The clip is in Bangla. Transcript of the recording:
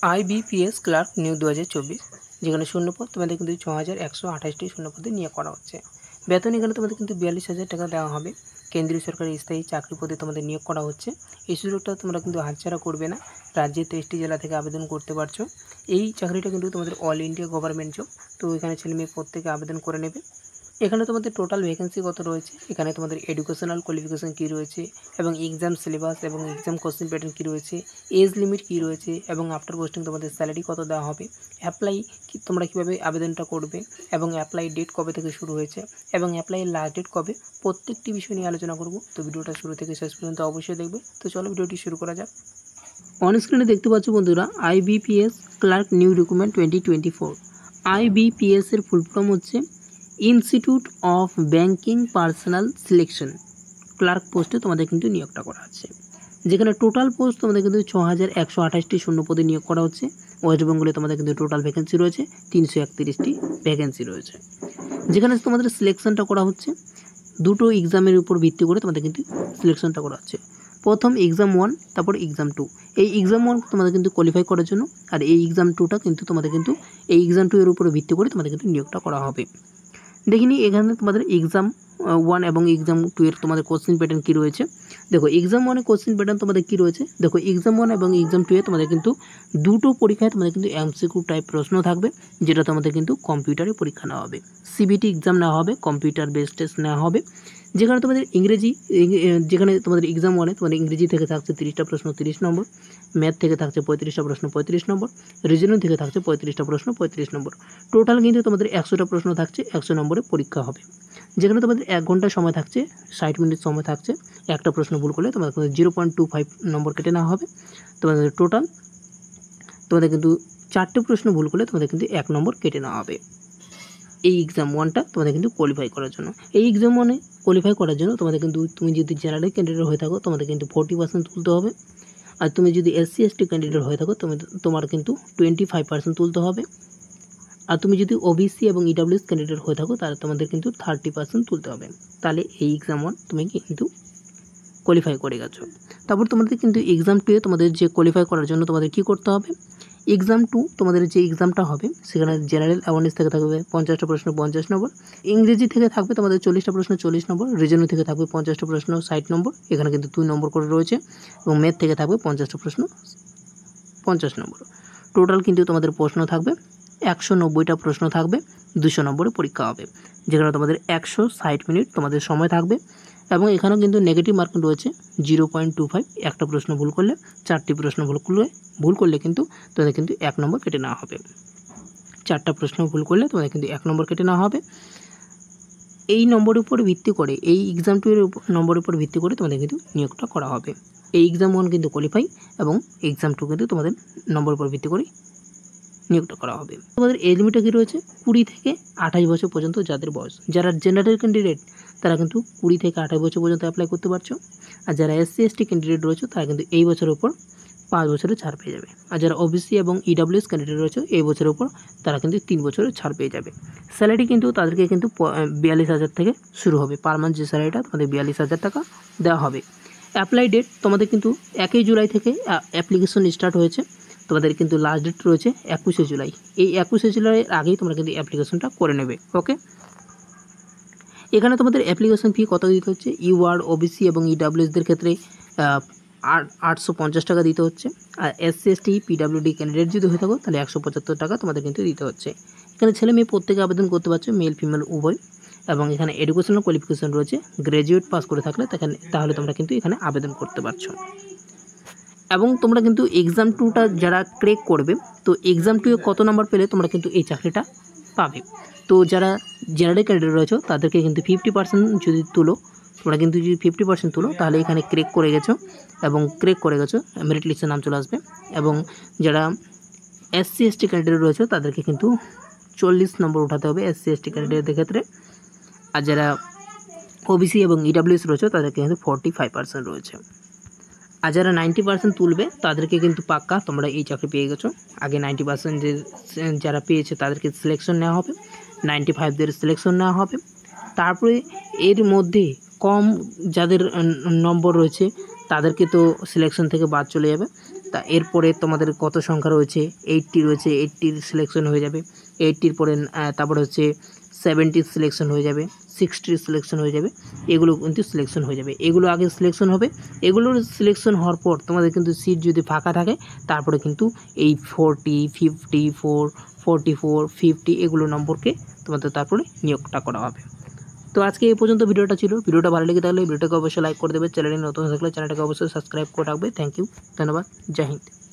আইবিপিএস ক্লার্ক নিয়োগ 2024, যেখানে শূন্যপদ তোমাদের কিন্তু 6128টি শূন্যপদে নিয়োগ করা হচ্ছে। বেতন এখানে তোমাদের কিন্তু 42,000 টাকা দেওয়া হবে। কেন্দ্রীয় সরকারি স্থায়ী চাকরি পদে তোমাদের নিয়োগ করা হচ্ছে। এই সুযোগটা তোমরা কিন্তু হাতছাড়া করবে না। রাজ্যের 23টি জেলা থেকে আবেদন করতে পারছো। এই চাকরিটা কিন্তু তোমাদের অল ইন্ডিয়া গভর্নমেন্ট জব। তো এখানে ছেলেমেয়ে প্রত্যেকে আবেদন করে নেবে। এখানে তোমাদের টোটাল ভ্যাকেন্সি কত রয়েছে, এখানে তোমাদের এডুকেশনাল কোয়ালিফিকেশন কী রয়েছে এবং এক্সাম সিলেবাস এবং এক্সাম কোশ্চেন প্যাটার্ন কী রয়েছে, এজ লিমিট কী রয়েছে এবং আফটার পোস্টিং তোমাদের স্যালারি কত দেওয়া হবে, অ্যাপ্লাই তোমরা কীভাবে আবেদনটা করবে এবং অ্যাপ্লাই ডেট কবে থেকে শুরু হয়েছে এবং অ্যাপ্লাইয়ের লাস্ট ডেট কবে, প্রত্যেকটি বিষয় নিয়ে আলোচনা করব। তো ভিডিওটা শুরু থেকে শেষ পর্যন্ত অবশ্যই দেখবে। তো চলো ভিডিওটি শুরু করা যাক। অন স্ক্রিনে দেখতে পাচ্ছ বন্ধুরা, IBPS clerk new recruitment 2024। IBPS এর ফুল ফর্ম হচ্ছে institute of banking personnel selection. Clerk পোস্টে তোমাদের কিন্তু নিয়োগটা করা আছে, যেখানে টোটাল পোস্ট তোমাদের কিন্তু 6128টি শূন্যপদে নিয়োগ করা হচ্ছে। ওয়েস্ট বেঙ্গলে তোমাদের কিন্তু টোটাল ভ্যাকেন্সি রয়েছে 331টি ভ্যাকেন্সি রয়েছে, যেখানে তোমাদের সিলেকশনটা করা হচ্ছে দুটো এক্সামের উপর ভিত্তি করে তোমাদের কিন্তু সিলেকশনটা করা হচ্ছে। প্রথম এক্সাম 1, তারপর এক্সাম 2। এই এক্সাম 1 তোমাদের কিন্তু কোয়ালিফাই করার জন্য, আর এই এক্সাম 2টা কিন্তু তোমাদের কিন্তু এই এক্সাম 2 এর উপরে ভিত্তি করে তোমাদের কিন্তু নিয়োগটা করা হবে। দেখিনি এখানে তোমাদের এক্সাম 1 এবং এক্সাম 2 এর তোমাদের কোশ্চেন প্যাটার্ন কী রয়েছে। দেখো এক্সাম 1 এর কোশ্চেন প্যাটার্ন তোমাদের কী রয়েছে। দেখো এক্সাম 1 এবং এক্সাম 2 এ তোমাদের কিন্তু দুটো পরীক্ষায় তোমাদের কিন্তু এমসিকিউ টাইপ প্রশ্ন থাকবে, যেটা তোমাদের কিন্তু কম্পিউটারে পরীক্ষা নেওয়া হবে। সিবিটি এক্সাম নেওয়া হবে, কম্পিউটার বেসড টেস্ট নেওয়া হবে। যেখানে তোমাদের ইংরেজি, যেখানে তোমাদের এক্সাম 1 এ তোমাদের ইংরেজি থেকে থাকছে 30টা প্রশ্ন 30 নম্বর, ম্যাথ থেকে থাকছে 35টা প্রশ্ন 35 নম্বর, রিজনিং থেকে থাকছে 35টা প্রশ্ন 35 নম্বর। টোটাল কিন্তু তোমাদের 100টা প্রশ্ন থাকছে, 100 নম্বরে পরীক্ষা হবে। যেখানে তোমাদের 1 ঘন্টা সময় থাকছে, 60 মিনিট সময় থাকছে। একটা প্রশ্ন ভুল করলে তোমাদের 0.25 নম্বর কেটে নেওয়া হবে। তোমাদের টোটাল তোমাদের কিন্তু 4টে প্রশ্ন ভুল করলে তোমাদের কিন্তু 1 নম্বর কেটে নেওয়া হবে। এই এক্সাম 1টা তোমাদের কিন্তু কোয়ালিফাই করার জন্য। এই এক্সাম 1-এ কোয়ালিফাই করার জন্য তোমাদের কিন্তু, তুমি যদি জেনারেল ক্যান্ডিডেট হয়ে থাকো তোমাদের কিন্তু 40% তুলতে হবে। আর তুমি যদি এসসি এসটি ক্যান্ডিডেট হয়ে থাকো তোমার কিন্তু 25% তুলতে হবে। আর তুমি যদি ওবিসি এবং ইডাব্লিউএস ক্যান্ডিডেট হয়ে থাকো তাহলে তোমাদের কিন্তু 30% তুলতে হবে। তাহলে এই এক্সাম 1 তুমি কিন্তু কোয়ালিফাই করে গেছো। তারপর তোমাদের কিন্তু এক্সাম 2 এ তোমাদের যে কোয়ালিফাই করার জন্য তোমাদের কী করতে হবে, এক্সাম 2 তোমাদের যে এক্সামটা হবে সেখানে জেনারেল অ্যাওয়ারনেস থেকে থাকবে 50টা প্রশ্ন 50 নম্বর, ইংরেজি থেকে থাকবে তোমাদের 40টা প্রশ্ন 40 নম্বর, রিজনিং থেকে থাকবে 50টা প্রশ্ন 60 নম্বর, এখানে কিন্তু 2 নম্বর করে রয়েছে, এবং ম্যাথ থেকে থাকবে 50টা প্রশ্ন 50 নম্বর। টোটাল কিন্তু তোমাদের প্রশ্ন থাকবে 190টা প্রশ্ন থাকবে, 200 নম্বরে পরীক্ষা হবে, যেখানে তোমাদের 160 মিনিট তোমাদের সময় থাকবে। এবং এখানেও কিন্তু নেগেটিভ মার্কিং রয়েছে 0.25। একটা প্রশ্ন ভুল করলে, 4টি প্রশ্ন ভুল করলে কিন্তু তোমাদের কিন্তু 1 নম্বর কেটে নেওয়া হবে। 4টা প্রশ্ন ভুল করলে তোমাদের কিন্তু 1 নম্বর কেটে নেওয়া হবে। এই নম্বরের উপর ভিত্তি করে, এই এক্সাম 2 এর নম্বরের উপর ভিত্তি করে তোমাদের কিন্তু নিয়োগটা করা হবে। এই এক্সাম 1 কিন্তু কোয়ালিফাই এবং এক্সাম 2 কিন্তু তোমাদের নম্বরের উপর ভিত্তি করে নিয়োগটা করা হবে। তোমাদের এজ লিমিটটা কী রয়েছে, 20 থেকে 28 বছর পর্যন্ত যাদের বয়স। যারা জেনারেল ক্যান্ডিডেট তারা কিন্তু 20 থেকে 28 বছর পর্যন্ত অ্যাপ্লাই করতে পারছো। আর যারা এসসি এসটি ক্যান্ডিডেট রয়েছে তারা কিন্তু এই বছরের উপর 5 বছরের ছাড় পেয়ে যাবে। আর যারা ওবিসি এবং ইডাব্লিউএস ক্যান্ডিডেট রয়েছে এই বছরের উপর তারা কিন্তু 3 বছরের ছাড় পেয়ে যাবে। স্যালারি কিন্তু তাদেরকে কিন্তু 42,000 থেকে শুরু হবে। পার মান্থ যে স্যালারিটা তোমাদের 42,000 টাকা দেওয়া হবে। অ্যাপ্লাই ডেট তোমাদের কিন্তু 1 জুলাই থেকে অ্যাপ্লিকেশন স্টার্ট হয়েছে। তোমাদের কিন্তু লাস্ট ডেট রয়েছে 21 জুলাই। এই 21 জুলাইয়ের আগেই তোমরা কিন্তু অ্যাপ্লিকেশনটা করে নেবে। ওকে, এখানে তোমাদের অ্যাপ্লিকেশন ফি কত দিতে হচ্ছে, ইউআর ওবিসি এবং ইডাব্লিউএসদের ক্ষেত্রে 850 টাকা দিতে হচ্ছে। আর এসসি এসটি পিডাব্লিউডি ক্যান্ডিডেট যদি হয়ে থাকো তাহলে 175 টাকা তোমাদের কিন্তু দিতে হচ্ছে। এখানে ছেলে মেয়ে প্রত্যেকে আবেদন করতে পারছে, মেল ফিমেল উভয়। এবং এখানে এডুকেশনাল কোয়ালিফিকেশন রয়েছে, গ্র্যাজুয়েট পাস করে থাকলে তাহলে তোমরা কিন্তু এখানে আবেদন করতে পারছো। এবং তোমরা কিন্তু এক্সাম 2টা যারা ক্র্যাক করবে, তো এক্সাম 2 এ কত নাম্বার পেলে তোমরা কিন্তু এই চাকরিটা পাবে। তো যারা জেনারেল ক্যান্ডিডেট রয়েছে তাদেরকে কিন্তু 50% যদি তুলো, তোমরা কিন্তু যদি 50% তুলো তাহলে এখানে ক্র্যাক করে গেছো, এবং ক্র্যাক করে গেছো মেরিট লিস্টে নাম চলে আসবে। এবং যারা এসসি এসটি ক্যান্ডিডেট রয়েছে তাদেরকে কিন্তু 40 নম্বর উঠাতে হবে এসসি এসটি ক্যান্ডিডেটদের ক্ষেত্রে। আর যারা ওবিসি এবং ইডাব্লিউএস রয়েছে তাদেরকে কিন্তু 45% রয়েছে। আর যারা 90% তুলবে তাদেরকে কিন্তু পাক্কা তোমরা এই চাকরি পেয়ে গেছো। আগে 90% যারা পেয়েছে তাদেরকে সিলেকশন নেওয়া হবে, 95দের সিলেকশন নেওয়া হবে। তারপরে এর মধ্যে কম যাদের নম্বর রয়েছে তাদেরকে তো সিলেকশন থেকে বাদ চলে যাবে। তা এরপরে তোমাদের কত সংখ্যা রয়েছে, 80 রয়েছে, 80 সিলেকশন হয়ে যাবে। 80 পরে তারপরে হচ্ছে 70 সিলেকশন হয়ে যাবে, 60 সিলেকশন হয়ে যাবে, এগুলো কিন্তু সিলেকশন হয়ে যাবে। এগুলো আগে সিলেকশন হবে, এগুলোর সিলেকশন হওয়ার পর তোমাদের কিন্তু সিট যদি ফাঁকা থাকে তারপরে কিন্তু এই 40, 54, 44, 50 এগুলো নম্বরকে তোমাদের তারপরে নিয়োগটা করা হবে। তো আজকে এই পর্যন্ত ভিডিওটা ছিল। ভিডিওটা ভালো লেগে থাকলে ভিডিওটাকে অবশ্যই লাইক করে দেবে, চ্যানেলে নতুন থাকলে চ্যানেলটাকে অবশ্যই সাবস্ক্রাইব করে রাখবে। থ্যাংক ইউ, ধন্যবাদ, জয় হিন্দ।